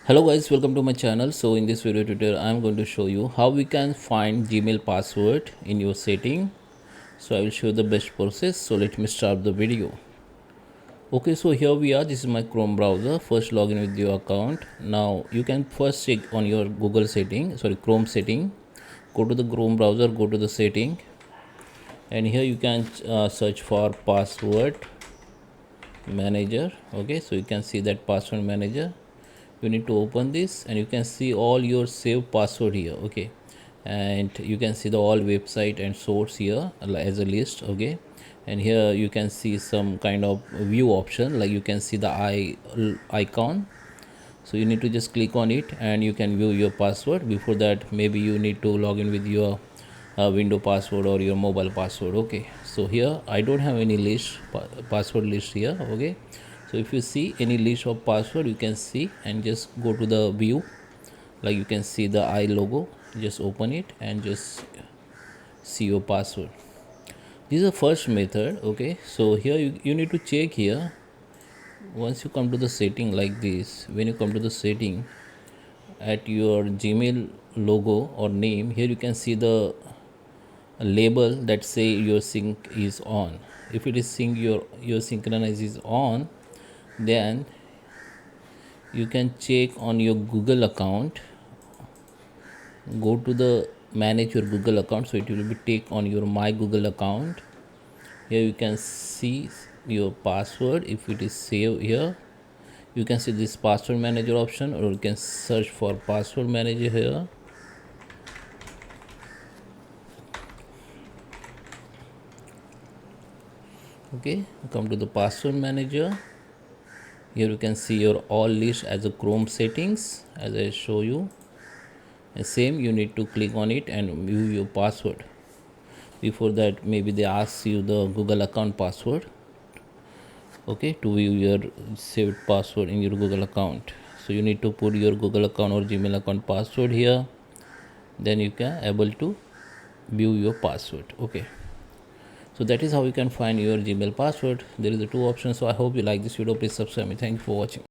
Hello guys, welcome to my channel. So in this video tutorial I am going to show you how we can find Gmail password in your setting. So I will show the best process. So let me start the video. Okay, so here we are. This is my Chrome browser. First login with your account. Now you can first check on your Google setting, Chrome setting. Go to the Chrome browser, go to the setting, and here you can search for password manager. Okay, so you can see that password manager. You need to open this and you can see all your saved password here. Okay, and you can see the all website and source here as a list. Okay, and here you can see some kind of view option, like you can see the icon. So you need to just click on it and you can view your password. Before that, maybe you need to log in with your window password or your mobile password. Okay, so here I don't have any password list here. Okay, so if you see any list of password, you can see and just go to the view, like you can see the I logo. Just open it and just see your password. This is the first method. Okay, so here you need to check here. Once you come to the setting like this, when you come to the setting at your Gmail logo or name, here you can see the label that say your sync is on. If it is sync your synchronize is on, then you can check on your Google account. Go to the manage your Google account, so it will be take on your my Google account. Here you can see your password. If it is saved here, you can see this password manager option, or you can search for password manager here. Okay, come to the password manager. Here you can see your all list as a Chrome settings, as I show you. And same, you need to click on it and view your password. Before that, maybe they ask you the Google account password. Okay, to view your saved password in your Google account. So you need to put your Google account or Gmail account password here. Then you can able to view your password. Okay, so that is how you can find your Gmail password. There is a two options. So I hope you like this video. Please subscribe me. Thank you for watching.